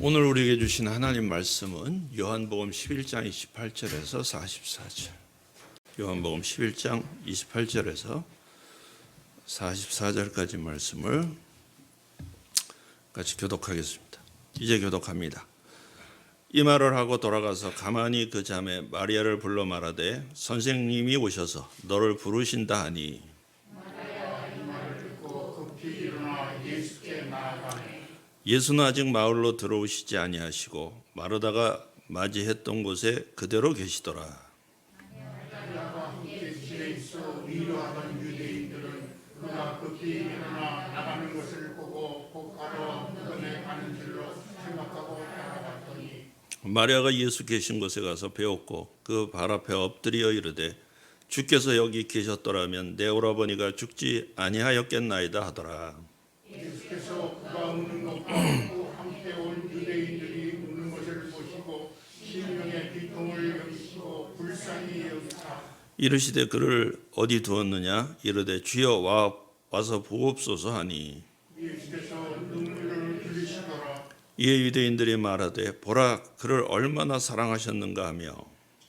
오늘 우리에게 주신 하나님 말씀은 요한복음 11장 28절에서 44절. 요한복음 11장 28절에서 44절까지 말씀을 같이 교독하겠습니다. 이제 교독합니다. 이 말을 하고 돌아가서 가만히 그 자매 마리아를 불러 말하되 선생님이 오셔서 너를 부르신다 하니 예수는 아직 마을로 들어오시지 아니하시고 마르다가 맞이했던 곳에 그대로 계시더라. 마리아가 예수 계신 곳에 가서 배웠고 그 발 앞에 엎드려 이르되 주께서 여기 계셨더라면 내 오라버니가 죽지 아니하였겠나이다 하더라. 예수께서 그가 우는 것과 함께 온 유대인들이 우는 것을 보시고 심령의 비통을 여기시고 불쌍히 여기사 이르시되 그를 어디 두었느냐 이르되 주여 와서 보옵소서 하니 예수께서 눈물을 흘리시더라. 이에 유대인들이 말하되 보라 그를 얼마나 사랑하셨는가 하며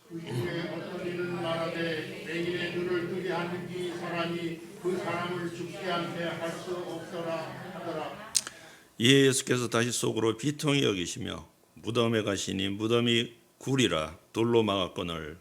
그 중에 어떤 이는 말하되 맹인의 눈을 뜨게 하는 이 사람이 그 사람을 죽게 한데 할 수 없더라 하더라. 이에 예수께서 다시 속으로 비통히 여기시며 무덤에 가시니 무덤이 굴이라 돌로 막았거늘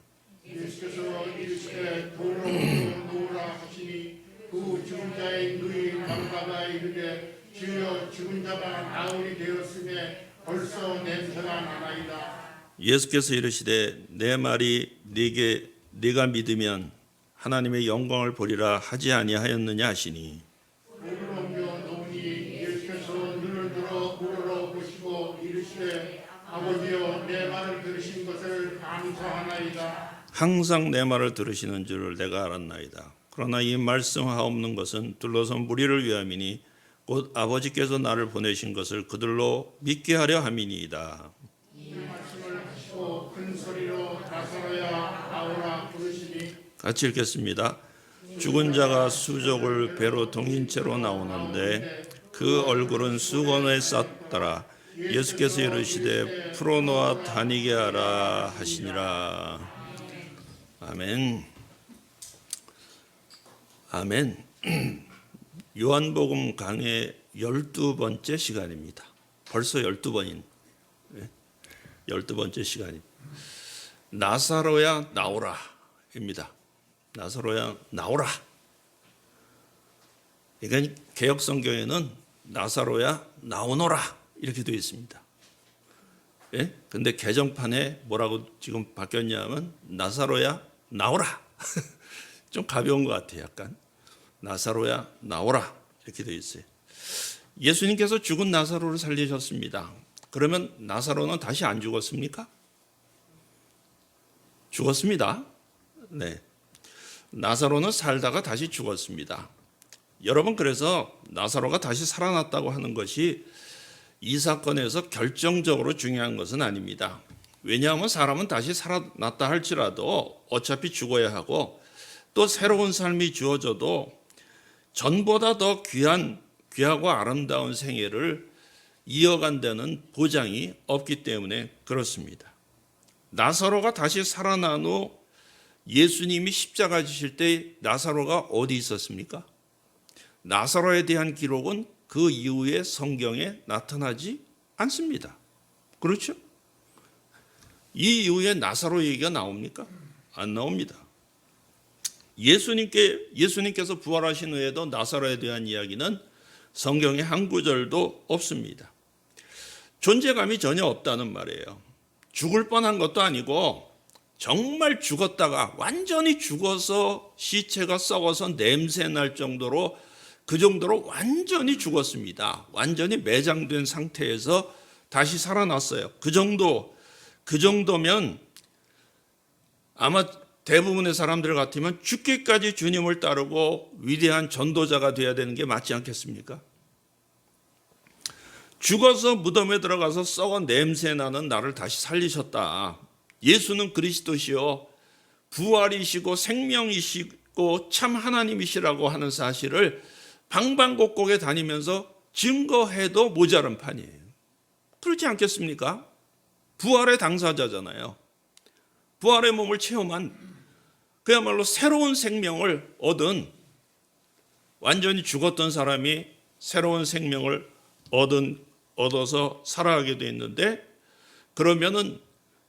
예수께서 이르시되 돌로 놓으라 하시니 그 죽은 자의 누이 마르다가 이르되 주여 죽은 자가 나흘이 되었으되 벌써 냄새가 나나이다. 예수께서 이르시되 내 말이 네가 믿으면 하나님의 영광을 보리라 하지 아니하였느냐 하시니 돌을 옮겨 놓으니 예수께서 눈을 들어 우러러 보시고 이르시되 아버지여 내 말을 들으신 것을 감사하나이다. 항상 내 말을 들으시는 줄을 내가 알았나이다. 그러나 이 말씀하옵는 것은 둘러선 무리를 위함이니 곧 아버지께서 나를 보내신 것을 그들로 믿게 하려 함이니이다. 이 말씀을 하시고 큰 소리로 나사로야 나오라 부르시니 같이 읽겠습니다. 죽은 자가 수족을 배로 동인 채로 나오는데 그 얼굴은 수건에 쌌더라. 예수께서 이르시되 풀어놓아 다니게 하라 하시니라. 아멘. 아멘. 요한복음 강의 12번째 시간입니다. 벌써 12번인 12번째 시간입니다. 나사로야 나오라 입니다. 나사로야 나오라. 그러니까 개역 성경에는 나사로야 나오너라 이렇게 되어 있습니다. 예? 근데 개정판에 뭐라고 지금 바뀌었냐면 나사로야 나오라. 좀 가벼운 것 같아요. 약간 나사로야 나오라 이렇게 되어 있어요. 예수님께서 죽은 나사로를 살리셨습니다. 그러면 나사로는 다시 안 죽었습니까? 죽었습니다. 네. 나사로는 살다가 다시 죽었습니다. 여러분, 그래서 나사로가 다시 살아났다고 하는 것이 이 사건에서 결정적으로 중요한 것은 아닙니다. 왜냐하면 사람은 다시 살아났다 할지라도 어차피 죽어야 하고 또 새로운 삶이 주어져도 전보다 더 귀하고 아름다운 생애를 이어간다는 보장이 없기 때문에 그렇습니다. 나사로가 다시 살아난 후 예수님이 십자가 지실 때 나사로가 어디 있었습니까? 나사로에 대한 기록은 그 이후에 성경에 나타나지 않습니다. 그렇죠? 이 이후에 나사로 얘기가 나옵니까? 안 나옵니다. 예수님께서 부활하신 후에도 나사로에 대한 이야기는 성경에 한 구절도 없습니다. 존재감이 전혀 없다는 말이에요. 죽을 뻔한 것도 아니고 정말 죽었다가 완전히 죽어서 시체가 썩어서 냄새 날 정도로 그 정도로 완전히 죽었습니다. 완전히 매장된 상태에서 다시 살아났어요. 그 정도면 아마 대부분의 사람들 같으면 죽기까지 주님을 따르고 위대한 전도자가 되어야 되는 게 맞지 않겠습니까? 죽어서 무덤에 들어가서 썩어 냄새 나는 나를 다시 살리셨다. 예수는 그리스도시요 부활이시고 생명이시고 참 하나님이시라고 하는 사실을 방방곡곡에 다니면서 증거해도 모자란 판이에요. 그렇지 않겠습니까? 부활의 당사자잖아요. 부활의 몸을 체험한 그야말로 새로운 생명을 얻은, 완전히 죽었던 사람이 새로운 생명을 얻어서 살아가게 돼 있는데, 그러면은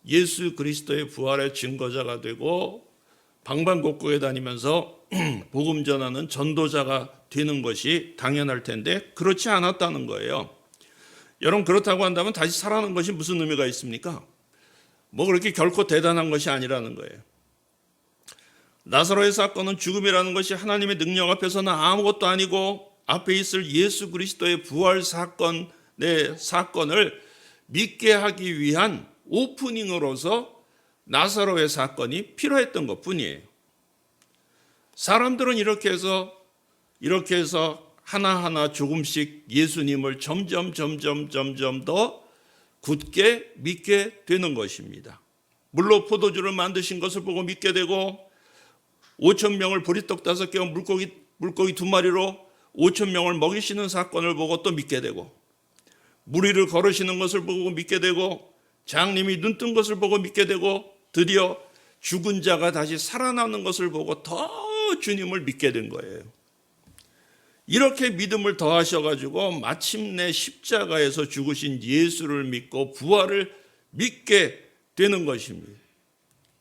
예수 그리스도의 부활의 증거자가 되고 방방곡곡에 다니면서 복음 전하는 전도자가 되는 것이 당연할 텐데 그렇지 않았다는 거예요. 여러분, 그렇다고 한다면 다시 살아나는 것이 무슨 의미가 있습니까? 뭐 그렇게 결코 대단한 것이 아니라는 거예요. 나사로의 사건은 죽음이라는 것이 하나님의 능력 앞에서는 아무것도 아니고 앞에 있을 예수 그리스도의 부활 사건을 믿게 하기 위한 오프닝으로서 나사로의 사건이 필요했던 것뿐이에요. 사람들은 이렇게 해서 하나하나 조금씩 예수님을 점점 더 굳게 믿게 되는 것입니다. 물로 포도주를 만드신 것을 보고 믿게 되고, 5,000명을 보리떡 5개와 물고기 2마리로 5,000명을 먹이시는 사건을 보고 또 믿게 되고, 무리를 걸으시는 것을 보고 믿게 되고, 장님이 눈 뜬 것을 보고 믿게 되고, 드디어 죽은 자가 다시 살아나는 것을 보고 더 주님을 믿게 된 거예요. 이렇게 믿음을 더하셔가지고 마침내 십자가에서 죽으신 예수를 믿고 부활을 믿게 되는 것입니다.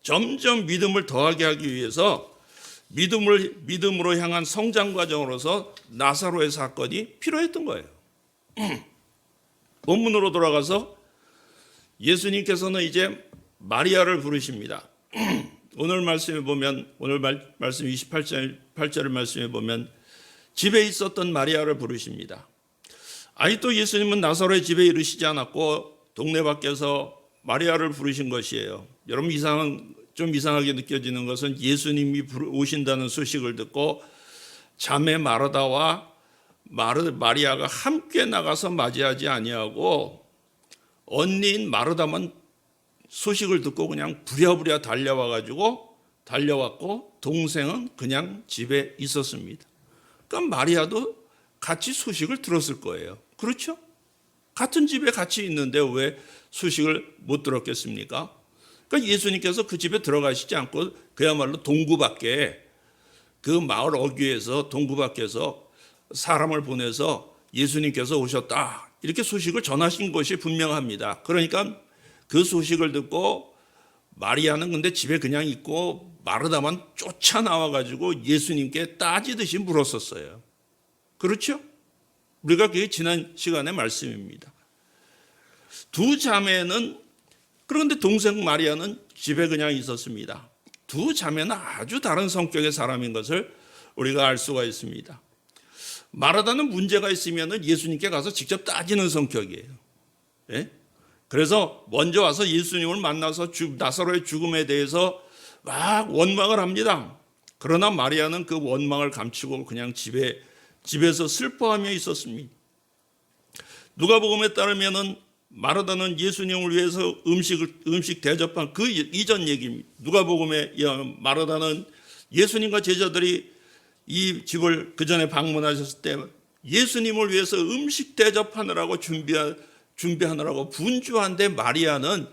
점점 믿음을 더하게 하기 위해서 믿음으로 향한 성장 과정으로서 나사로의 사건이 필요했던 거예요. 본문으로 돌아가서 예수님께서는 이제 마리아를 부르십니다. 오늘 말씀에 보면, 오늘 말씀 28절 말씀에 보면 집에 있었던 마리아를 부르십니다. 아니, 또 예수님은 나사로의 집에 이르시지 않았고 동네 밖에서 마리아를 부르신 것이에요. 여러분, 좀 이상하게 느껴지는 것은 예수님이 오신다는 소식을 듣고 자매 마르다와 마리아가 함께 나가서 맞이하지 아니하고 언니인 마르다만 소식을 듣고 그냥 부랴부랴 달려왔고 동생은 그냥 집에 있었습니다. 그러니까 마리아도 같이 소식을 들었을 거예요. 그렇죠? 같은 집에 같이 있는데 왜 소식을 못 들었겠습니까? 그러니까 예수님께서 그 집에 들어가시지 않고 그야말로 동구 밖에, 그 마을 어귀에서 동구 밖에서 사람을 보내서 예수님께서 오셨다 이렇게 소식을 전하신 것이 분명합니다. 그러니까 그 소식을 듣고 마리아는 근데 집에 그냥 있고 마르다만 쫓아나와가지고 예수님께 따지듯이 물었었어요. 그렇죠? 우리가 그게 지난 시간의 말씀입니다. 두 자매는, 그런데 동생 마리아는 집에 그냥 있었습니다. 두 자매는 아주 다른 성격의 사람인 것을 우리가 알 수가 있습니다. 마르다는 문제가 있으면 예수님께 가서 직접 따지는 성격이에요. 예? 그래서 먼저 와서 예수님을 만나서 나사로의 죽음에 대해서 막 원망을 합니다. 그러나 마리아는 그 원망을 감추고 그냥 집에서 슬퍼하며 있었습니다. 누가복음에 따르면은 마르다는 예수님을 위해서 음식 대접한 그 이전 얘기입니다. 누가복음에 의하면 마르다는 예수님과 제자들이 이 집을 그 전에 방문하셨을 때 예수님을 위해서 음식 대접하느라고 준비하느라고 분주한데, 마리아는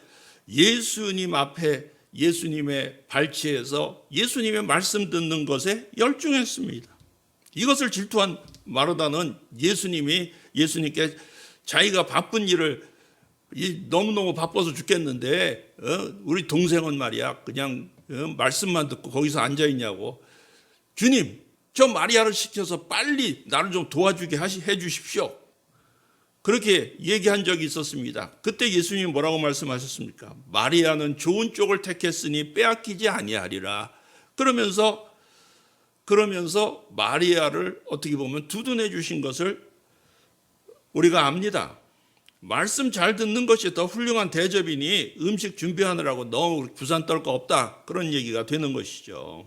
예수님 앞에 예수님의 발치에서 예수님의 말씀 듣는 것에 열중했습니다. 이것을 질투한 마르다는 예수님께 자기가 바쁜 일을, 너무너무 바빠서 죽겠는데 우리 동생은 말이야 그냥 말씀만 듣고 거기서 앉아있냐고, 주님 저 마리아를 시켜서 빨리 나를 좀 도와주게 해주십시오, 그렇게 얘기한 적이 있었습니다. 그때 예수님이 뭐라고 말씀하셨습니까? 마리아는 좋은 쪽을 택했으니 빼앗기지 아니하리라. 그러면서 마리아를 어떻게 보면 두둔해 주신 것을 우리가 압니다. 말씀 잘 듣는 것이 더 훌륭한 대접이니 음식 준비하느라고 너무 부산 떨 거 없다, 그런 얘기가 되는 것이죠.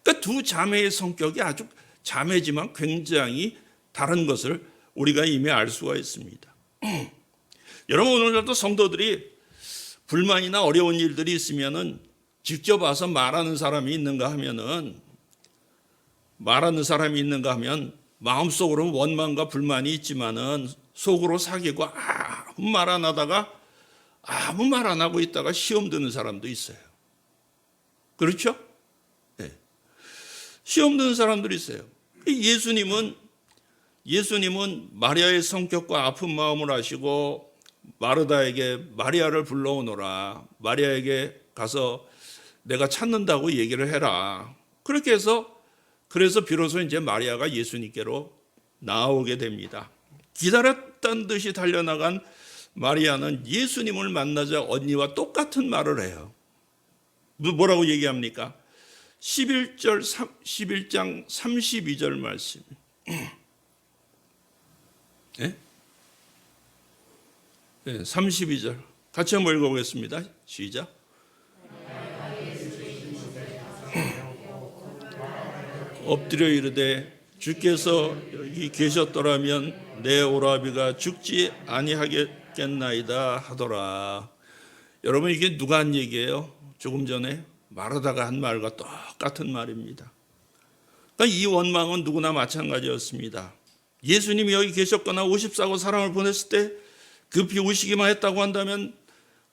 그러니까 두 자매의 성격이 아주 자매지만 굉장히 다른 것을 우리가 이미 알 수가 있습니다. 여러분, 오늘날도 성도들이 불만이나 어려운 일들이 있으면은 직접 와서 말하는 사람이 있는가 하면 마음속으로는 원망과 불만이 있지만은 속으로 사귀고 아무 말 안 하다가 아무 말 안 하고 있다가 시험 드는 사람도 있어요. 그렇죠? 네. 시험 드는 사람들이 있어요. 예수님은 마리아의 성격과 아픈 마음을 아시고 마르다에게 마리아를 불러오너라. 마리아에게 가서 내가 찾는다고 얘기를 해라. 그렇게 해서 그래서 비로소 이제 마리아가 예수님께로 나오게 됩니다. 기다렸던 듯이 달려나간 마리아는 예수님을 만나자 언니와 똑같은 말을 해요. 뭐라고 얘기합니까? 11장 32절 말씀. 네? 네, 32절 같이 한번 읽어보겠습니다. 시작. 엎드려 이르되 주께서 여기 계셨더라면 내 오라비가 죽지 아니하겠나이다 하더라. 여러분, 이게 누가 한 얘기예요? 조금 전에 마르다가 한 말과 똑같은 말입니다. 그러니까 이 원망은 누구나 마찬가지였습니다. 예수님이 여기 계셨거나 오십사고 사람을 보냈을 때 급히 오시기만 했다고 한다면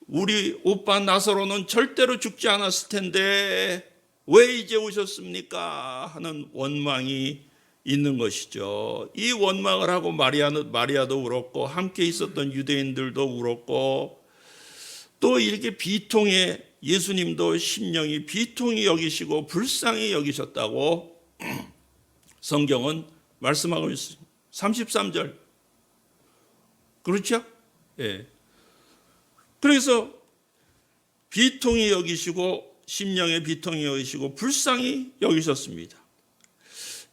우리 오빠 나사로는 절대로 죽지 않았을 텐데 왜 이제 오셨습니까? 하는 원망이 있는 것이죠. 이 원망을 하고 마리아도 울었고 함께 있었던 유대인들도 울었고 또 이렇게 비통해 예수님도 심령이 비통히 여기시고 불쌍히 여기셨다고 성경은 말씀하고 있습니다. 33절. 그렇죠? 예. 그래서 비통히 여기시고 심령의 비통히 여기시고 불쌍히 여기셨습니다.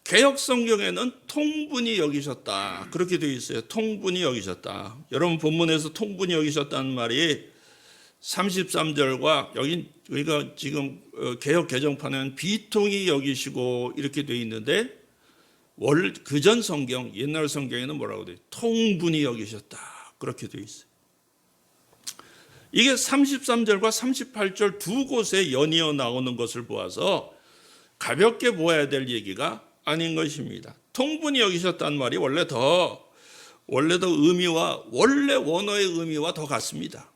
개역 성경에는 통분히 여기셨다. 그렇게 되어 있어요. 통분히 여기셨다. 여러분 본문에서 통분히 여기셨다는 말이 33절과 여기가 지금 개역 개정판에는 비통히 여기시고 이렇게 되어 있는데 그전 성경, 옛날 성경에는 뭐라고 되어 있어요? 통분히 여기셨다. 그렇게 되어 있어요. 이게 33절과 38절 두 곳에 연이어 나오는 것을 보아서 가볍게 보아야 될 얘기가 아닌 것입니다. 통분히 여기셨다는 말이 원래 더 의미와 원래 원어의 의미와 더 같습니다.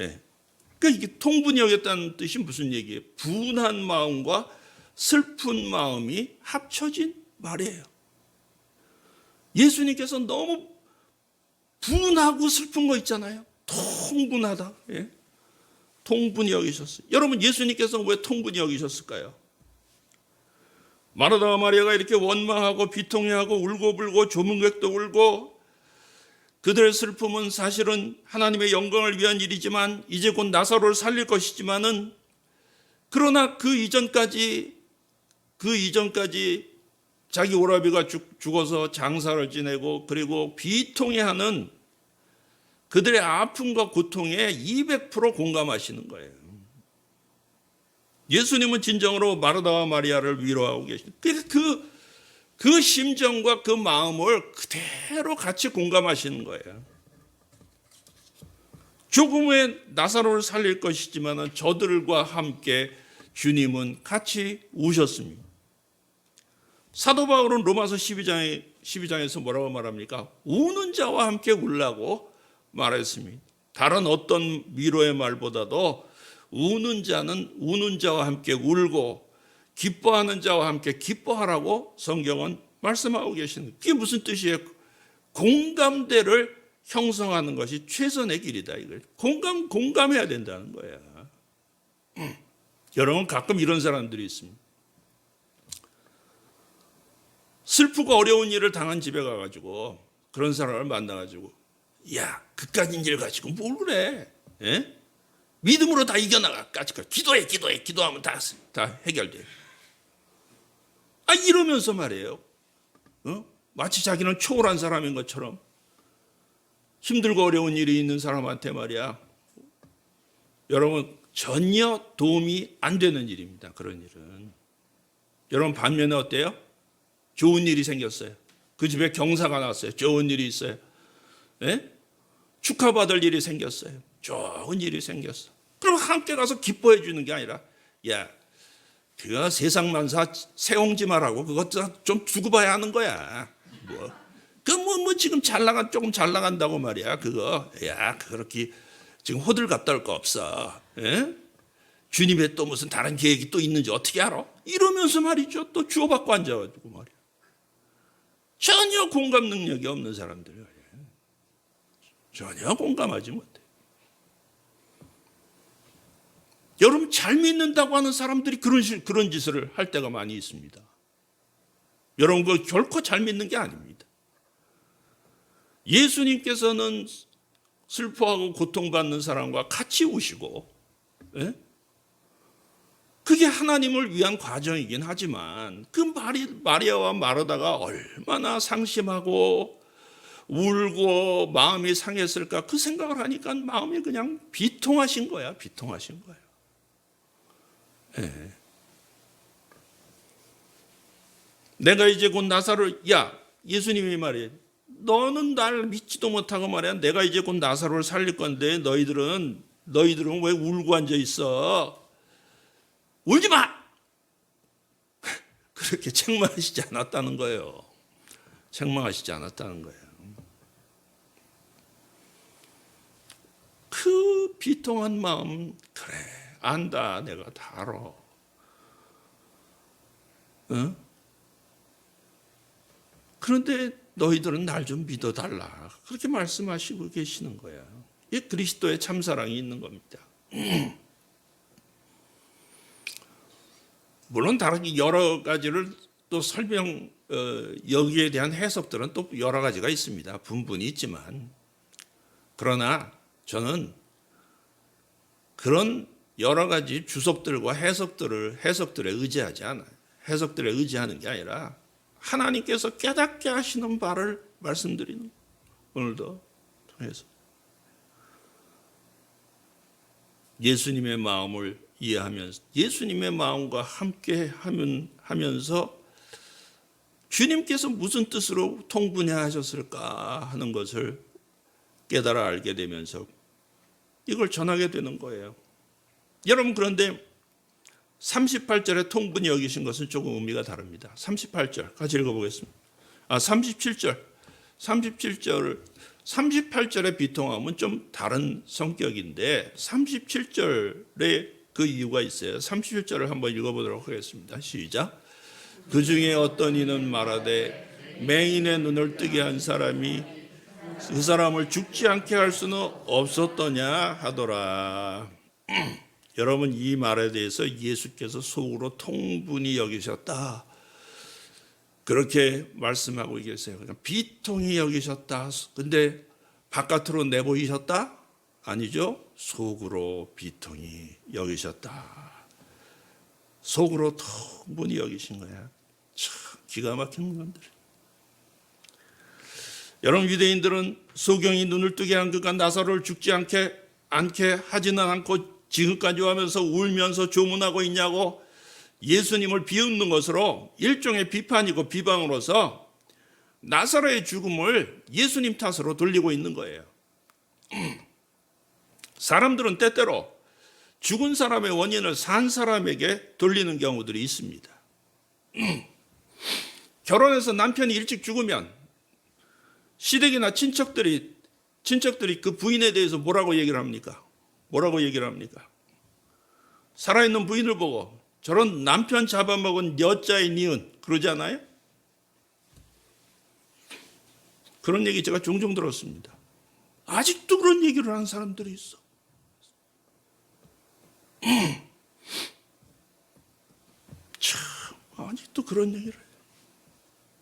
예. 그러니까 이게 통분히 여겼다는 뜻이 무슨 얘기예요? 분한 마음과 슬픈 마음이 합쳐진 말이에요. 예수님께서 너무 분하고 슬픈 거 있잖아요. 통분하다. 예? 통분히 여기셨어요. 여러분, 예수님께서 왜 통분히 여기셨을까요? 마르다와 마리아가 이렇게 원망하고 비통해하고 울고불고 조문객도 울고 그들의 슬픔은 사실은 하나님의 영광을 위한 일이지만 이제 곧 나사로를 살릴 것이지만은 그러나 그 이전까지 자기 오라비가 죽어서 장사를 지내고 그리고 비통해하는 그들의 아픔과 고통에 200% 공감하시는 거예요. 예수님은 진정으로 마르다와 마리아를 위로하고 계십니다. 그 심정과 그 마음을 그대로 같이 공감하시는 거예요. 조금 후에 나사로를 살릴 것이지만 저들과 함께 주님은 같이 우셨습니다. 사도 바울은 로마서 12장에서 뭐라고 말합니까? 우는 자와 함께 울라고 말했습니다. 다른 어떤 위로의 말보다도 우는 자와 함께 울고 기뻐하는 자와 함께 기뻐하라고 성경은 말씀하고 계시는. 그게 무슨 뜻이에요? 공감대를 형성하는 것이 최선의 길이다. 이걸 공감해야 된다는 거야. 여러분, 가끔 이런 사람들이 있습니다. 슬프고 어려운 일을 당한 집에 가가지고 그런 사람을 만나가지고 야, 그까진 일 가지고 뭘 그래? 예? 믿음으로 다 이겨나가까지 기도하면 다 해결돼. 이러면서 말이에요. 마치 자기는 초월한 사람인 것처럼 힘들고 어려운 일이 있는 사람한테 말이야. 여러분, 전혀 도움이 안 되는 일입니다. 그런 일은. 여러분, 반면에 어때요? 좋은 일이 생겼어요. 그 집에 경사가 났어요. 좋은 일이 있어요. 예? 축하받을 일이 생겼어요. 좋은 일이 생겼어. 그럼 함께 가서 기뻐해 주는 게 아니라 야, 그가 세상 만사 세옹지 말하고 그것 좀 두고 봐야 하는 거야. 뭐 뭐 지금 조금 잘 나간다고 말이야. 그렇게 지금 호들갑 떨 거 없어. 예? 주님의 또 무슨 다른 계획이 또 있는지 어떻게 알아? 이러면서 말이죠. 또 주워받고 앉아가지고 말이야. 전혀 공감 능력이 없는 사람들이에요. 전혀 공감하지 못해. 여러분 잘 믿는다고 하는 사람들이 그런 짓을 할 때가 많이 있습니다. 여러분 그 결코 잘 믿는 게 아닙니다. 예수님께서는 슬퍼하고 고통받는 사람과 같이 우시고, 예? 그게 하나님을 위한 과정이긴 하지만 그 마리아와 마르다가 얼마나 상심하고 울고 마음이 상했을까 그 생각을 하니까 마음이 그냥 비통하신 거야. 비통하신 거예요. 예. 내가 이제 곧 예수님이 말이에요. 너는 날 믿지도 못하고 말이야. 내가 이제 곧 나사로를 살릴 건데 너희들은 왜 울고 앉아 있어? 울지 마! 그렇게 책망하시지 않았다는 거예요. 책망하시지 않았다는 거예요. 그 비통한 마음, 그래, 안다. 내가 다 알아. 응? 그런데 너희들은 날 좀 믿어달라. 그렇게 말씀하시고 계시는 거야. 이 그리스도의 참사랑이 있는 겁니다. 물론 다른 여러 가지를 또 여기에 대한 해석들은 또 여러 가지가 있습니다. 분분이 있지만. 그러나 저는 그런 여러 가지 주석들과 해석들에 의지하지 않아요. 해석들에 의지하는 게 아니라 하나님께서 깨닫게 하시는 바를 말씀드리는 거예요. 오늘도 통해서 예수님의 마음을 이해하면서 예수님의 마음과 함께 하면서 주님께서 무슨 뜻으로 통분해하셨을까 하는 것을 깨달아 알게 되면서 이걸 전하게 되는 거예요. 여러분 그런데 38절에 통분히 여기신 것은 조금 의미가 다릅니다. 38절 같이 읽어보겠습니다. 38절의 비통함은 좀 다른 성격인데 37절에 그 이유가 있어요. 37절을 한번 읽어보도록 하겠습니다. 시작. 그 중에 어떤 이는 말하되 맹인의 눈을 뜨게 한 사람이 그 사람을 죽지 않게 할 수는 없었더냐 하더라. 여러분 이 말에 대해서 예수께서 속으로 통분히 여기셨다. 그렇게 말씀하고 계세요. 그냥 비통히 여기셨다. 근데 바깥으로 내보이셨다? 아니죠. 속으로 비통히 여기셨다. 속으로 통분히 여기신 거야. 참 기가 막힌 건들. 여러분 유대인들은 소경이 눈을 뜨게 한 그가 나사로를 죽지 않게 하지는 않고 지금까지 하면서 울면서 조문하고 있냐고 예수님을 비웃는 것으로 일종의 비판이고 비방으로서 나사로의 죽음을 예수님 탓으로 돌리고 있는 거예요. 사람들은 때때로 죽은 사람의 원인을 산 사람에게 돌리는 경우들이 있습니다. 결혼해서 남편이 일찍 죽으면 시댁이나 친척들이 그 부인에 대해서 뭐라고 얘기를 합니까? 살아있는 부인을 보고 저런 남편 잡아먹은 여자의 니은 그러지 않아요? 그런 얘기 제가 종종 들었습니다. 아직도 그런 얘기를 하는 사람들이 있어. 참 아직도 그런 얘기를 해요.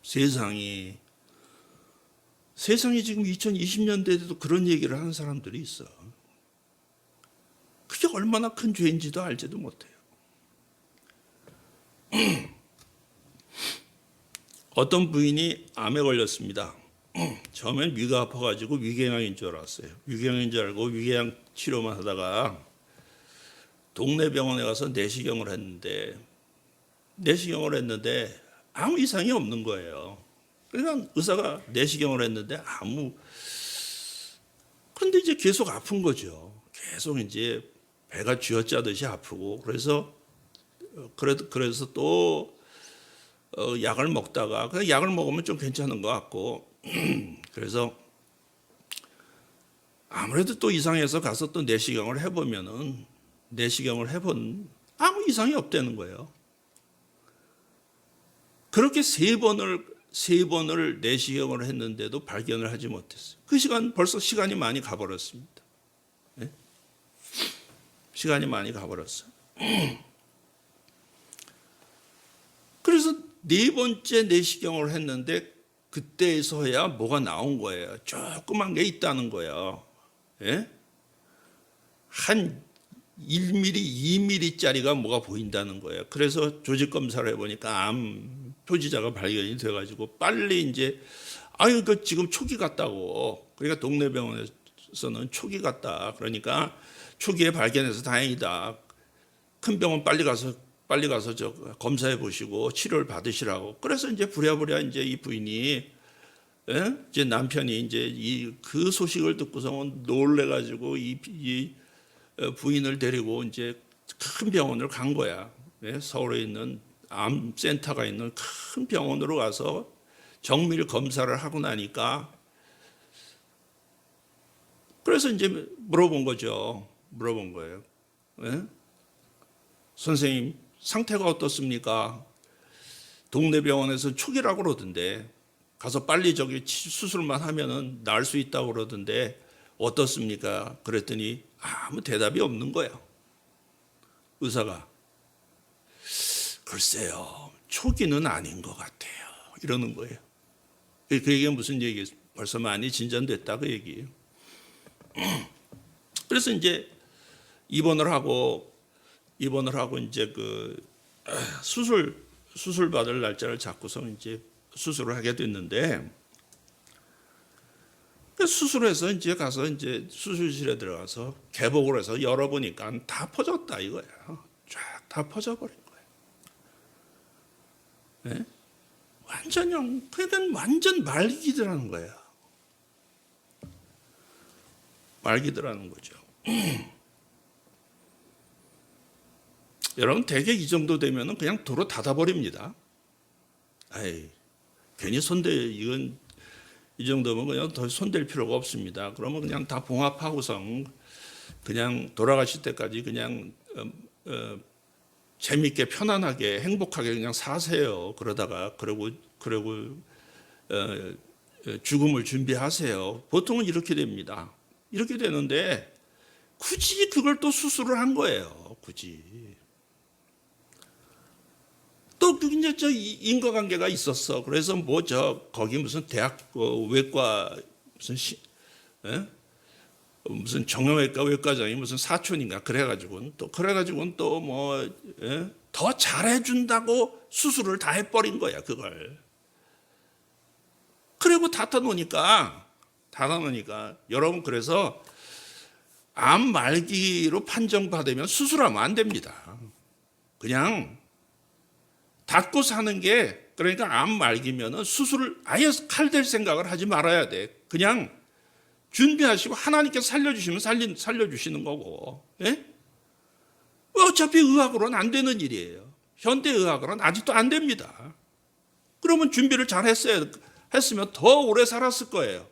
세상이 지금 2020년대에도 그런 얘기를 하는 사람들이 있어. 그게 얼마나 큰 죄인지도 알지도 못해요. 어떤 부인이 암에 걸렸습니다. 처음엔 위가 아파가지고 위궤양인 줄 알았어요. 위궤양인 줄 알고 위궤양 치료만 하다가 동네 병원에 가서 내시경을 했는데 아무 이상이 없는 거예요. 그러니까 의사가 내시경을 했는데 그런데 이제 계속 아픈 거죠. 계속 이제 배가 쥐어짜듯이 아프고 그래서 또 약을 먹다가 그냥 약을 먹으면 좀 괜찮은 것 같고 그래서 아무래도 또 이상해서 가서 또 내시경을 해보면은 내시경을 해본 아무 이상이 없다는 거예요. 그렇게 세 번을 내시경을 했는데도 발견을 하지 못했어요. 그 시간 벌써 시간이 많이 가버렸습니다. 네? 시간이 많이 가버렸어요. 그래서 네 번째 내시경을 했는데 그때에서야 뭐가 나온 거예요. 조그만 게 있다는 거예요. 예? 한 1mm, 2mm짜리가 뭐가 보인다는 거예요. 그래서 조직 검사를 해보니까 암 표지자가 발견이 돼가지고 빨리 이제 그 지금 초기 같다고. 그러니까 동네 병원에서는 초기 같다. 그러니까 초기에 발견해서 다행이다. 큰 병원 빨리 가서 저 검사해 보시고 치료를 받으시라고. 그래서 이제 부랴부랴 이제 이 부인이 이제 남편이 이제 그 소식을 듣고서는 놀래가지고 이 부인을 데리고 이제 큰 병원을 간 거야. 서울에 있는 암센터가 있는 큰 병원으로 가서 정밀 검사를 하고 나니까 그래서 이제 물어본 거죠. 물어본 거예요. 선생님 상태가 어떻습니까? 동네 병원에서 초기라고 그러던데 가서 빨리 저기 수술만 하면은 나을 수 있다고 그러던데 어떻습니까? 그랬더니 아무 대답이 없는 거예요. 의사가 글쎄요 초기는 아닌 것 같아요 이러는 거예요. 그 얘기가 무슨 얘기예요? 벌써 많이 진전됐다 그 얘기예요. 그래서 이제 입원을 하고 이제 그 수술 받을 날짜를 잡고서 이제 수술을 하게 됐는데 수술해서 이제 가서 이제 수술실에 들어가서 개복을 해서 열어보니까 다 퍼졌다 이거야. 쫙 다 퍼져버린 거예요. 네? 그러니까 완전 말기드라는 거야. 말기드라는 거죠. 여러분 대개 이 정도 되면은 그냥 도로 닫아버립니다. 괜히 이건 이 정도면 그냥 더 손댈 필요가 없습니다. 그러면 그냥 다 봉합하고선 그냥 돌아가실 때까지 그냥 재밌게 편안하게 행복하게 그냥 사세요. 그러고 죽음을 준비하세요. 보통은 이렇게 됩니다. 이렇게 되는데 굳이 그걸 또 수술을 한 거예요. 굳이. 또 이제 저 인과관계가 있었어. 그래서 거기 무슨 대학 외과 무슨 정형외과 외과장이 무슨 사촌인가 그래가지고는 또 뭐 더 잘해준다고 수술을 다 해버린 거야 그걸. 그리고 닫아놓으니까 여러분 그래서 암 말기로 판정받으면 수술하면 안 됩니다. 그냥 닫고 사는 게 그러니까 암 말기면은 수술을 아예 칼댈 생각을 하지 말아야 돼. 그냥 준비하시고 하나님께서 살려주시면 살려주시는 거고. 예? 어차피 의학으로는 안 되는 일이에요. 현대의학으로는 아직도 안 됩니다. 그러면 준비를 잘 했으면 더 오래 살았을 거예요.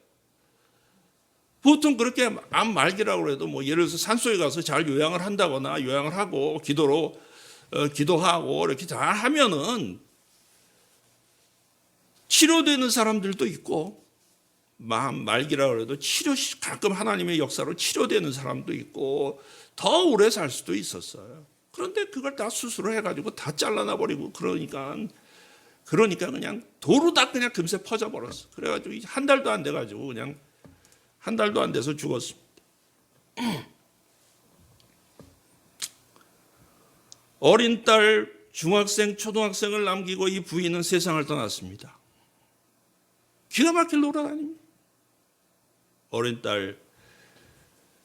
보통 그렇게 암 말기라고 해도 뭐 예를 들어서 산속에 가서 잘 요양을 한다거나 요양을 하고 기도하고 이렇게 잘 하면은 치료되는 사람들도 있고 암 말기라고 해도 가끔 하나님의 역사로 치료되는 사람도 있고 더 오래 살 수도 있었어요. 그런데 그걸 다 수술을 해가지고 다 잘라놔 버리고 그러니까 그냥 도로 다 그냥 금세 퍼져버렸어. 그래가지고 한 달도 안 돼가지고 그냥 한 달도 안 돼서 죽었습니다. 어린 딸 중학생, 초등학생을 남기고 이 부인은 세상을 떠났습니다. 기가 막힐 노릇아닙니다. 어린 딸,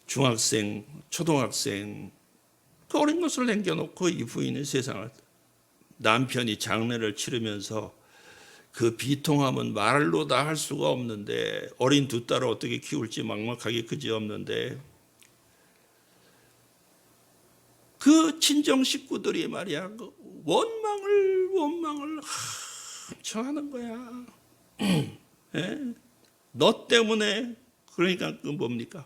중학생, 초등학생 그 어린 것을 남겨놓고 이 부인은 세상을 남편이 장례를 치르면서 그 비통함은 말로 다 할 수가 없는데 어린 두 딸을 어떻게 키울지 막막하기 그지없는데 그 친정 식구들이 말이야 원망을 엄청 하는 거야. 예? 너 때문에, 그러니까 그 뭡니까?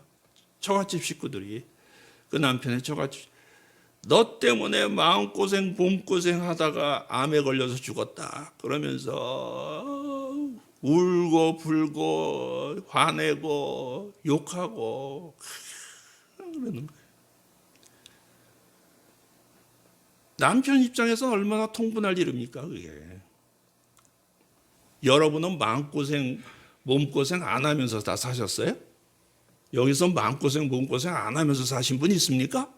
처갓집 식구들이 그 남편의 처갓집, 너 때문에 마음고생 몸고생 하다가 암에 걸려서 죽었다 그러면서 울고 불고 화내고 욕하고 그러는 거예요. 남편 입장에서 얼마나 통분할 일입니까 그게. 여러분은 마음고생 몸고생 안 하면서 다 사셨어요? 여기서 마음고생 몸고생 안 하면서 사신 분 있습니까?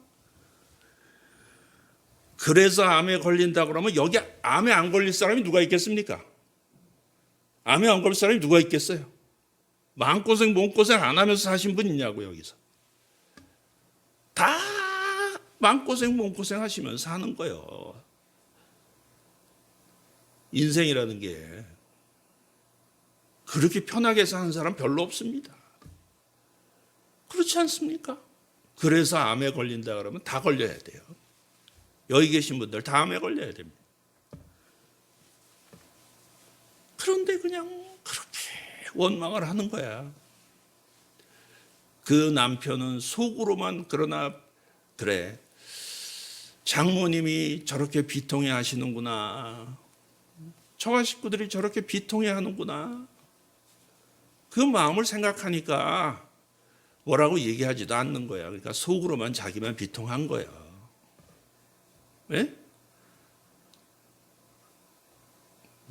그래서 암에 걸린다 그러면 여기 암에 안 걸릴 사람이 누가 있겠습니까? 암에 안 걸릴 사람이 누가 있겠어요? 마음고생 몸고생 안 하면서 사신 분 있냐고. 여기서 다 마음고생 몸고생 하시면서 사는 거예요. 인생이라는 게 그렇게 편하게 사는 사람 별로 없습니다. 그렇지 않습니까? 그래서 암에 걸린다 그러면 다 걸려야 돼요. 여기 계신 분들 다 암에 걸려야 됩니다. 그런데 그냥 그렇게 원망을 하는 거야. 그 남편은 속으로만 그러나 그래, 장모님이 저렇게 비통해 하시는구나, 처가 식구들이 저렇게 비통해 하는구나, 그 마음을 생각하니까 뭐라고 얘기하지도 않는 거야. 그러니까 속으로만 자기만 비통한 거야. 왜?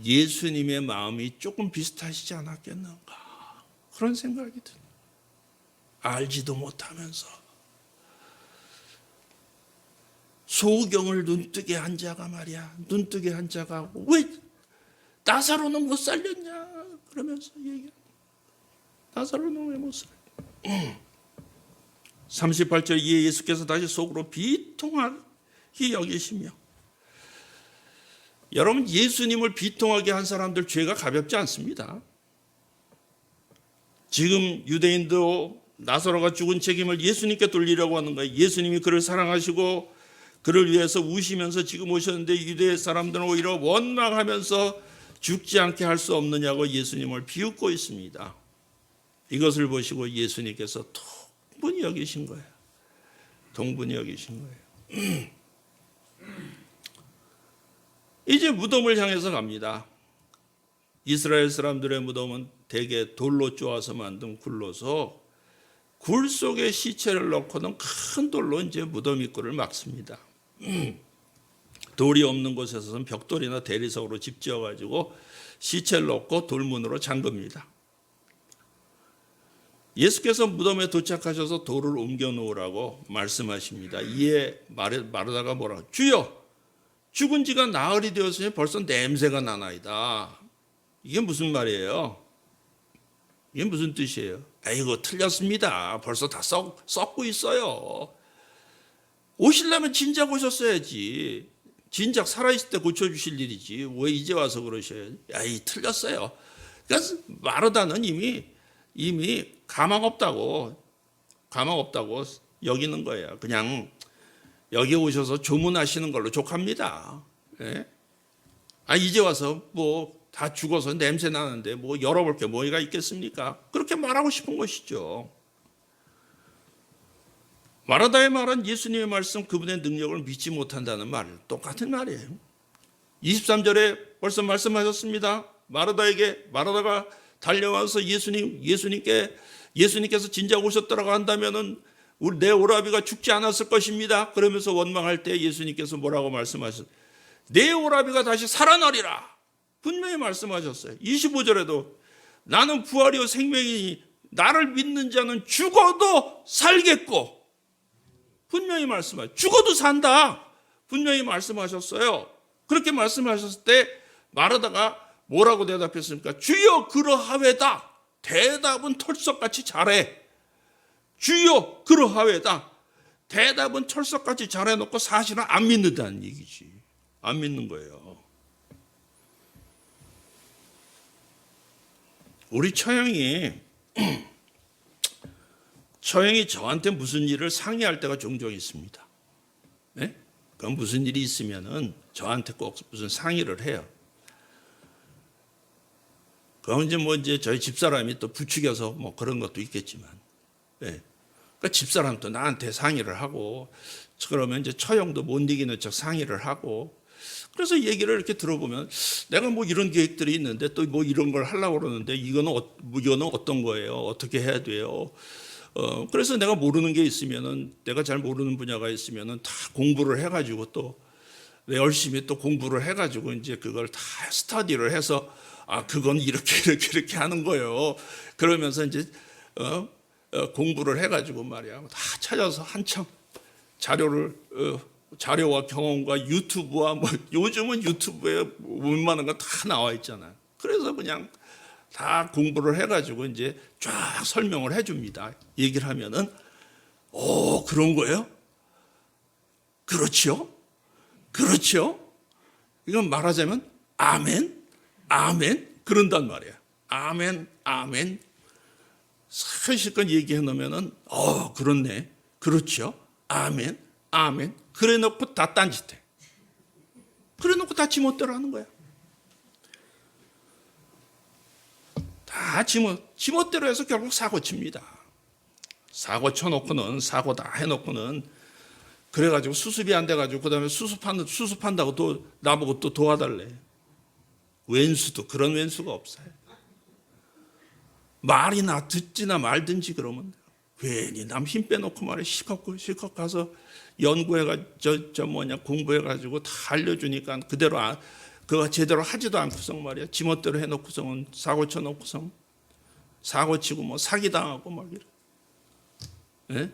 예수님의 마음이 조금 비슷하시지 않았겠는가 그런 생각이 듭니다. 알지도 못하면서 소경을 눈뜨게 한 자가 말이야, 눈뜨게 한 자가 왜 나사로는 못 살렸냐 그러면서 얘기해. 나사로는 왜 못 살렸냐. 38절 이에 예수께서 다시 속으로 비통하게 여기시며, 여러분 예수님을 비통하게 한 사람들 죄가 가볍지 않습니다. 지금 유대인도 나사로가 죽은 책임을 예수님께 돌리려고 하는 거예요. 예수님이 그를 사랑하시고 그를 위해서 우시면서 지금 오셨는데 유대 사람들은 오히려 원망하면서 죽지 않게 할 수 없느냐고 예수님을 비웃고 있습니다. 이것을 보시고 예수님께서 동분히 여기신 거예요. 동분히 여기신 거예요. 이제 무덤을 향해서 갑니다. 이스라엘 사람들의 무덤은 대개 돌로 쪼아서 만든 굴로서 굴 속에 시체를 넣고는 큰 돌로 이제 무덤 입구를 막습니다. 돌이 없는 곳에서는 벽돌이나 대리석으로 집 지어가지고 시체를 넣고 돌문으로 잠깁니다. 예수께서 무덤에 도착하셔서 돌을 옮겨 놓으라고 말씀하십니다. 이에 마르다가 뭐라고, 주여 죽은 지가 나흘이 되었으니 벌써 냄새가 나나이다. 이게 무슨 말이에요? 이게 무슨 뜻이에요? 아이고 틀렸습니다. 벌써 다 썩고 있어요. 오시려면 진작 오셨어야지. 진작 살아있을 때 고쳐주실 일이지. 왜 이제 와서 그러셔요? 아이 틀렸어요. 그러니까 마르다는 이미 가망 없다고 여기는 거예요. 그냥 여기 오셔서 조문하시는 걸로 족합니다. 예? 이제 와서 뭐 다 죽어서 냄새 나는데 뭐 열어볼 게 뭐가 있겠습니까? 그렇게 말하고 싶은 것이죠. 마르다의 말은 예수님의 말씀, 그분의 능력을 믿지 못한다는 말, 똑같은 말이에요. 23절에 벌써 말씀하셨습니다. 마르다가 달려와서 예수님께서 진작 오셨더라고 한다면은 내 오라비가 죽지 않았을 것입니다. 그러면서 원망할 때 예수님께서 뭐라고 말씀하셨어요? 내 오라비가 다시 살아나리라. 분명히 말씀하셨어요. 25절에도 나는 부활이요 생명이니 나를 믿는 자는 죽어도 살겠고, 분명히 말씀하셨어요. 죽어도 산다. 분명히 말씀하셨어요. 그렇게 말씀하셨을 때 마르다가 뭐라고 대답했습니까? 주여 그러하외다. 대답은 털썩같이 잘해. 주여 그러하외다. 대답은 철석같이 잘해놓고 사실은 안 믿는다는 얘기지. 안 믿는 거예요. 우리 처형이 저한테 무슨 일을 상의할 때가 종종 있습니다. 네? 그럼 무슨 일이 있으면은 저한테 꼭 무슨 상의를 해요. 그건 이제 저희 집사람이 또 부추겨서 뭐 그런 것도 있겠지만, 예. 그러니까 집사람도 나한테 상의를 하고, 그러면 이제 처형도 못 이기는 척 상의를 하고, 그래서 얘기를 이렇게 들어보면 내가 뭐 이런 계획들이 있는데 또 뭐 이런 걸 하려고 그러는데 이거는 어떤 거예요? 어떻게 해야 돼요? 그래서 내가 모르는 게 있으면은, 내가 잘 모르는 분야가 있으면은 다 공부를 해가지고 또 열심히 또 공부를 해가지고 이제 그걸 다 스터디를 해서 그건 이렇게 하는 거예요. 그러면서 이제 공부를 해가지고 말이야 다 찾아서 한참 자료와 경험과 유튜브와 뭐 요즘은 유튜브에 웬만한 거 다 나와 있잖아요. 그래서 그냥 다 공부를 해가지고 이제 쫙 설명을 해줍니다. 얘기를 하면은 그런 거예요? 그렇죠? 그렇죠? 이건 말하자면 아멘, 아멘 그런단 말이야. 아멘, 아멘. 사실껏 얘기해 놓으면은 그렇네, 그렇죠, 아멘, 아멘. 그래놓고 다 딴짓해. 그래놓고 다 지멋대로 하는 거야. 다 지멋대로 해서 결국 사고 칩니다. 사고 쳐놓고는, 사고 다 해놓고는, 그래가지고 수습이 안 돼가지고 그 다음에 수습한다고 또 나보고 또 도와달래. 왼수도 그런 왼수가 없어요. 말이나 듣지나 말든지 그러면 괜히 남 힘 빼놓고 말해 실컷 가서 연구해가 공부해가지고 다 알려주니까 그대로 그거 제대로 하지도 않고서 말이야. 지멋대로 해놓고서는 사고 쳐놓고서 사고 치고 뭐 사기 당하고 막 이래. 예?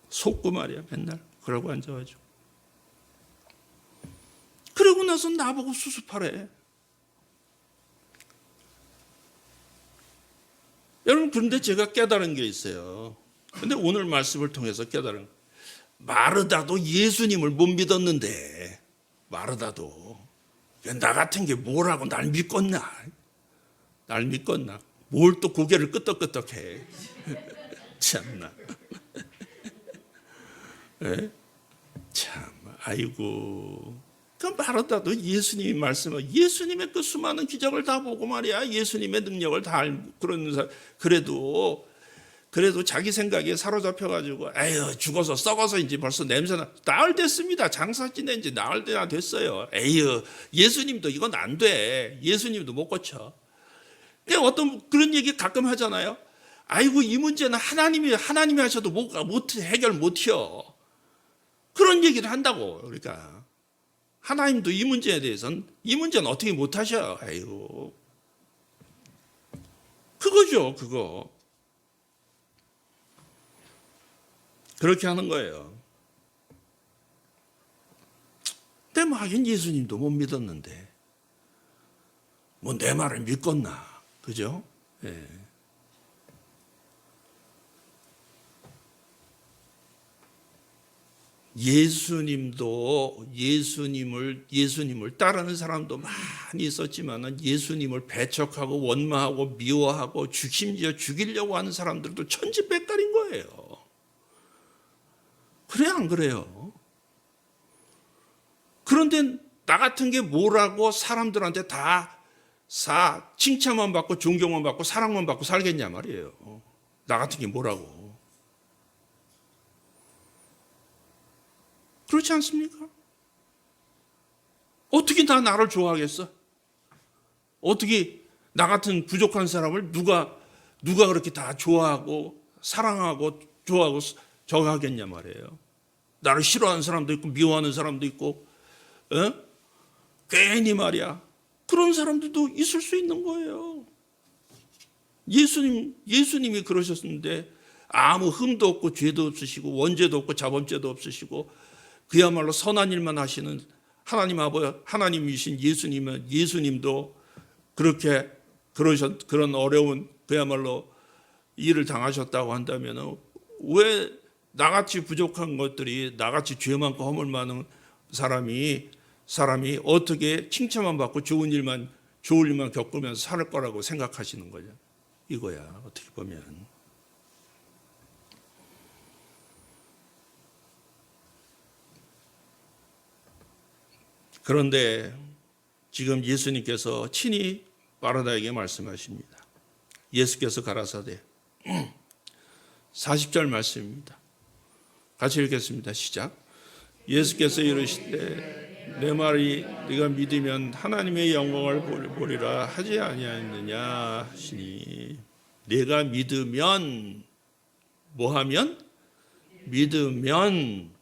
속고 말이야 맨날 그러고 앉아가지고. 그러고 나서 나보고 수습하래. 여러분, 그런데 제가 깨달은 게 있어요. 근데 오늘 말씀을 통해서 깨달은, 마르다도 예수님을 못 믿었는데, 마르다도 나 같은 게 뭐라고 날 믿겠나? 뭘 또 고개를 끄덕끄덕해. 참나. 네? 참, 아이고. 그 마르다도 예수님이 말씀을, 예수님의 그 수많은 기적을 다 보고 말이야, 예수님의 능력을 다 알고 그러는 사람, 그래도 자기 생각에 사로잡혀가지고, 에휴, 죽어서 썩어서 이제 벌써 냄새나, 나흘 됐습니다. 장사 지낸 지 나흘 때나 됐어요. 에휴, 예수님도 이건 안 돼. 예수님도 못 고쳐. 근데 어떤 그런 얘기 가끔 하잖아요. 아이고, 이 문제는 하나님이 하셔도 해결 못해요. 그런 얘기를 한다고. 그러니까. 하나님도 이 문제에 대해서는, 이 문제는 어떻게 못하셔. 아이고. 그거죠, 그거. 그렇게 하는 거예요. 근데 뭐 하긴 예수님도 못 믿었는데, 뭐 내 말을 믿겠나. 그죠? 예. 예수님을 따르는 사람도 많이 있었지만 예수님을 배척하고 원망하고 미워하고 심지어 죽이려고 하는 사람들도 천지백갈인 거예요. 그래 안 그래요? 그런데 나 같은 게 뭐라고 사람들한테 다 칭찬만 받고 존경만 받고 사랑만 받고 살겠냐 말이에요. 나 같은 게 뭐라고. 그렇지 않습니까? 어떻게 나를 좋아하겠어? 어떻게 나 같은 부족한 사람을 누가 그렇게 다 좋아하고 사랑하고 좋아하고 저거 하겠냐 말이에요. 나를 싫어하는 사람도 있고 미워하는 사람도 있고 괜히 말이야. 그런 사람들도 있을 수 있는 거예요. 예수님이 그러셨는데 아무 흠도 없고 죄도 없으시고 원죄도 없고 자범죄도 없으시고 그야말로 선한 일만 하시는 하나님이신 예수님도 그렇게 그런 어려운 그야말로 일을 당하셨다고 한다면 왜 나같이 부족한 것들이 나같이 죄 많고 허물 많은 사람이 어떻게 칭찬만 받고 좋을 일만 겪으면서 살 거라고 생각하시는 거냐 이거야 어떻게 보면. 그런데 지금 예수님께서 친히 바르다에게 말씀하십니다. 예수께서 가라사대 40절 말씀입니다. 같이 읽겠습니다. 시작. 예수께서 이르시되 내 말이 네가 믿으면 하나님의 영광을 보리라 하지 아니하였느냐 하시니, 내가 믿으면 뭐하면? 믿음은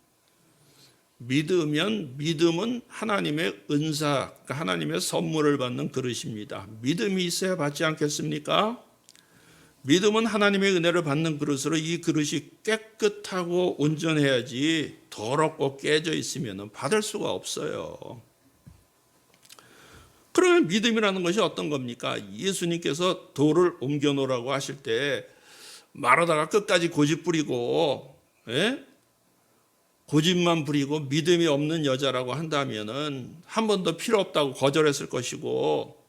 하나님의 은사, 그러니까 하나님의 선물을 받는 그릇입니다. 믿음이 있어야 받지 않겠습니까? 믿음은 하나님의 은혜를 받는 그릇으로 이 그릇이 깨끗하고 온전해야지 더럽고 깨져 있으면 받을 수가 없어요. 그러면 믿음이라는 것이 어떤 겁니까? 예수님께서 돌을 옮겨 놓으라고 하실 때 말하다가 끝까지 고집 부리고, 고집만 부리고 믿음이 없는 여자라고 한다면은 한 번도 필요 없다고 거절했을 것이고,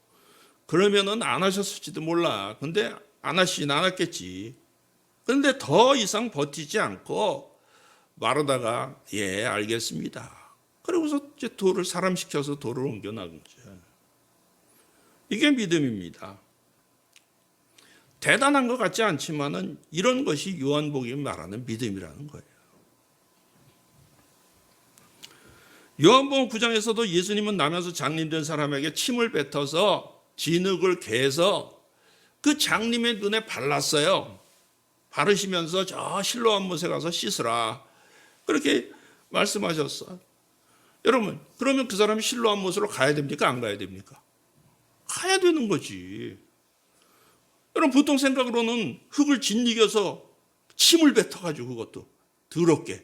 그러면은 안 하셨을지도 몰라. 근데 안 하시진 않았겠지. 그런데 더 이상 버티지 않고 말하다가 예 알겠습니다. 그러고서 이제 돌을 사람 시켜서 돌을 옮겨 나간 거죠. 이게 믿음입니다. 대단한 것 같지 않지만은 이런 것이 요한복음이 말하는 믿음이라는 거예요. 요한복음 9장에서도 예수님은 나면서 장님된 사람에게 침을 뱉어서 진흙을 개서 그 장님의 눈에 발랐어요. 바르시면서 저 실로암 못에 가서 씻으라, 그렇게 말씀하셨어. 여러분, 그러면 그 사람이 실로암 못으로 가야 됩니까? 안 가야 됩니까? 가야 되는 거지. 여러분, 보통 생각으로는 흙을 짓이겨서 침을 뱉어가지고, 그것도 더럽게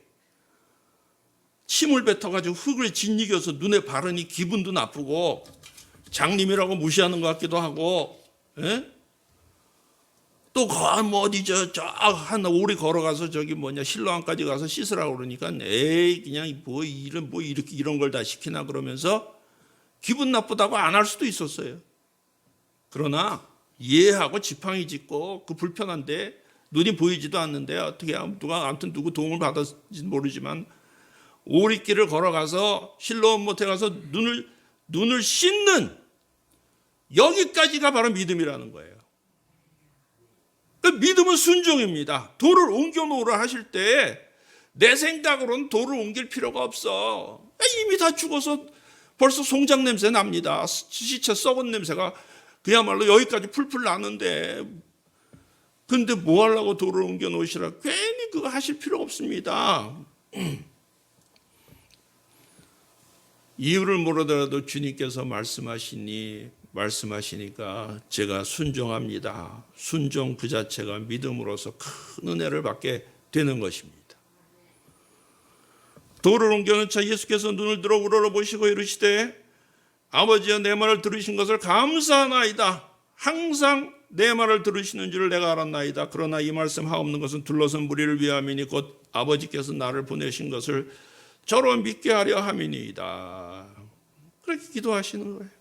침을 뱉어가지고 흙을 짓이겨서 눈에 바르니 기분도 나쁘고 장님이라고 무시하는 것 같기도 하고, 또 어디 한 오리 걸어가서 실로암까지 가서 씻으라고 그러니까 에이 그냥 이런 걸 다 시키나 그러면서 기분 나쁘다고 안 할 수도 있었어요. 그러나 이해하고 지팡이 짚고 그 불편한데 눈이 보이지도 않는데 어떻게 아무튼 누구 도움을 받았는지 모르지만 오리길을 걸어가서 실로암 못에 가서 눈을 씻는, 여기까지가 바로 믿음이라는 거예요. 믿음은 순종입니다. 돌을 옮겨 놓으라 하실 때 내 생각으로는 돌을 옮길 필요가 없어. 이미 다 죽어서 벌써 송장 냄새 납니다. 시체 썩은 냄새가 그야말로 여기까지 풀풀 나는데, 근데 뭐 하려고 돌을 옮겨 놓으시라? 괜히 그거 하실 필요 없습니다. 이유를 모르더라도 주님께서 말씀하시니까 제가 순종합니다. 순종 그 자체가 믿음으로서 큰 은혜를 받게 되는 것입니다. 돌을 옮겨놓자 예수께서 눈을 들어 우러러보시고 이르시되 아버지여 내 말을 들으신 것을 감사하나이다. 항상 내 말을 들으시는 줄을 내가 알았나이다. 그러나 이 말씀 하옵는 것은 둘러선 무리를 위함이니 곧 아버지께서 나를 보내신 것을 저로 믿게 하려 함이니이다. 그렇게 기도하시는 거예요.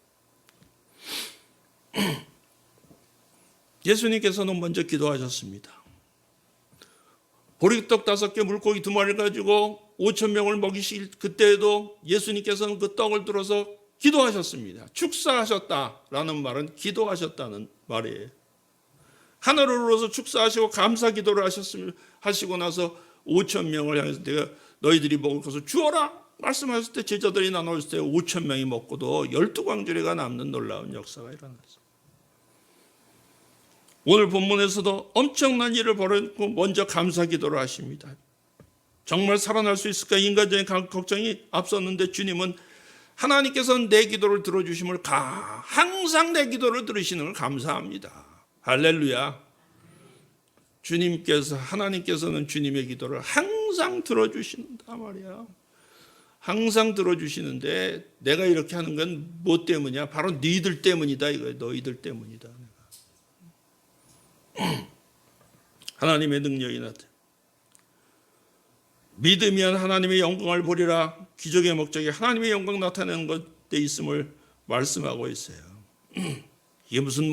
예수님께서는 먼저 기도하셨습니다. 보리떡 5개 물고기 2마리를 가지고 5,000명을 먹이실 그때에도 예수님께서는 그 떡을 들어서 기도하셨습니다. 축사하셨다라는 말은 기도하셨다는 말이에요. 하늘을 우러서 축사하시고 감사 기도를 하시고 나서 5,000명을 향해서 내가 너희들이 먹을 것을 주어라 말씀하셨을 때 제자들이 나눴을 때 5,000명이 먹고도 12광주리가 남는 놀라운 역사가 일어났어요. 오늘 본문에서도 엄청난 일을 벌였고 먼저 감사 기도를 하십니다. 정말 살아날 수 있을까 인간적인 걱정이 앞섰는데 주님은 하나님께서는 내 기도를 들어주심을 항상 내 기도를 들으시는 걸 감사합니다. 할렐루야. 하나님께서는 주님의 기도를 항상 들어주신다 말이야. 항상 들어주시는데 내가 이렇게 하는 건 뭐 때문이야? 바로 너희들 때문이다 이거예요. 너희들 때문이다. 하나님의 능력이 나타나. 믿으면 하나님의 영광을 보리라. 기적의 목적이 하나님의 영광 나타내는 것에 있음을 말씀하고 있어요. 이게 무슨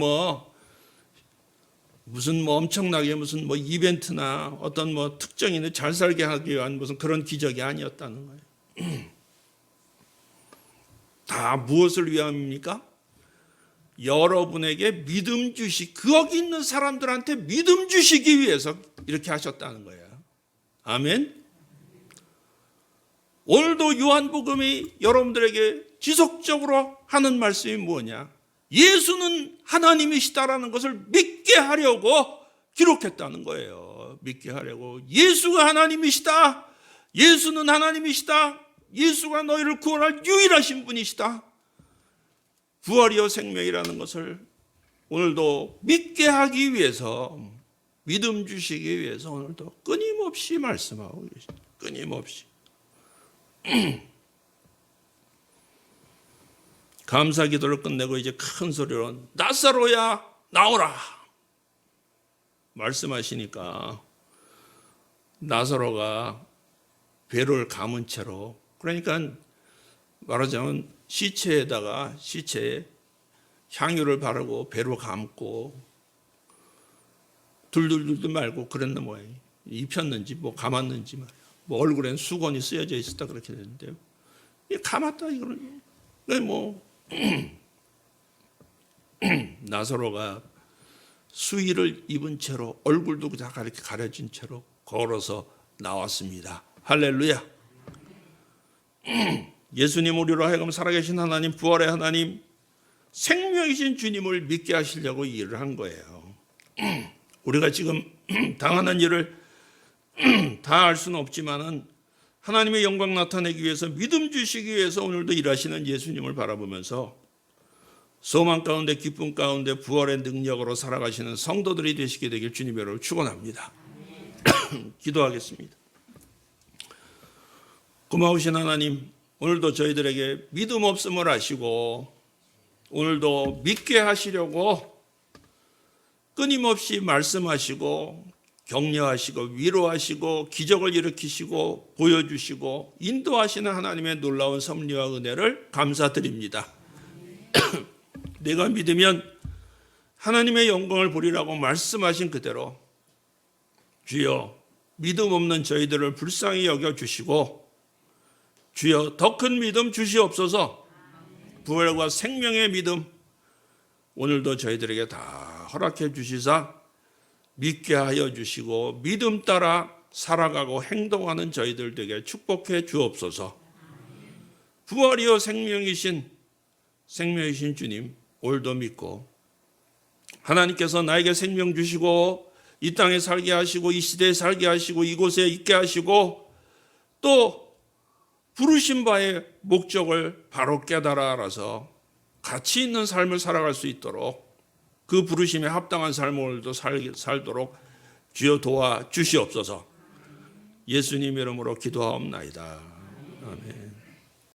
엄청나게 이벤트나 어떤 특정인을 잘 살게 하기 위한 무슨 그런 기적이 아니었다는 거예요. 다 무엇을 위함입니까? 여러분에게 믿음 거기 있는 사람들한테 믿음 주시기 위해서 이렇게 하셨다는 거예요. 아멘. 오늘도 요한복음이 여러분들에게 지속적으로 하는 말씀이 뭐냐? 예수는 하나님이시다라는 것을 믿게 하려고 기록했다는 거예요. 믿게 하려고. 예수가 하나님이시다. 예수는 하나님이시다. 예수가 너희를 구원할 유일하신 분이시다. 부활이요 생명이라는 것을 오늘도 믿게 하기 위해서, 믿음 주시기 위해서 오늘도 끊임없이 말씀하고 계십니다. 끊임없이. 감사 기도를 끝내고 이제 큰 소리로 나사로야 나오라 말씀하시니까 나사로가 배를 감은 채로, 그러니까 말하자면 시체에 향유를 바르고 배로 감고 둘둘둘 말고 그랬나 뭐예요. 입혔는지 뭐 감았는지 말이야. 뭐 얼굴엔 수건이 쓰여져 있었다 그렇게 되는데요. 감았다 이거는 뭐 나사로가 수의를 입은 채로 얼굴도 다 이렇게 가려진 채로 걸어서 나왔습니다. 할렐루야. 예수님 우리로 하여금 살아계신 하나님, 부활의 하나님, 생명이신 주님을 믿게 하시려고 일을 한 거예요. 우리가 지금 당하는 일을 다 알 수는 없지만은 하나님의 영광 나타내기 위해서, 믿음 주시기 위해서 오늘도 일하시는 예수님을 바라보면서 소망 가운데, 기쁨 가운데 부활의 능력으로 살아가시는 성도들이 되시게 되길 주님의 이름으로 축원합니다. 기도하겠습니다. 고마우신 하나님, 오늘도 저희들에게 믿음 없음을 아시고 오늘도 믿게 하시려고 끊임없이 말씀하시고 격려하시고 위로하시고 기적을 일으키시고 보여주시고 인도하시는 하나님의 놀라운 섭리와 은혜를 감사드립니다. 내가 믿으면 하나님의 영광을 보리라고 말씀하신 그대로 주여 믿음 없는 저희들을 불쌍히 여겨주시고 주여 더 큰 믿음 주시옵소서. 부활과 생명의 믿음 오늘도 저희들에게 다 허락해 주시사 믿게 하여 주시고 믿음 따라 살아가고 행동하는 저희들 되게 축복해 주옵소서. 부활이요 생명이신 주님 오늘도 믿고 하나님께서 나에게 생명 주시고 이 땅에 살게 하시고 이 시대에 살게 하시고 이곳에 있게 하시고 또 부르신 바의 목적을 바로 깨달아 알아서 가치 있는 삶을 살아갈 수 있도록 그 부르심에 합당한 삶을 살도록 주여 도와 주시옵소서. 예수님 이름으로 기도하옵나이다. 아멘.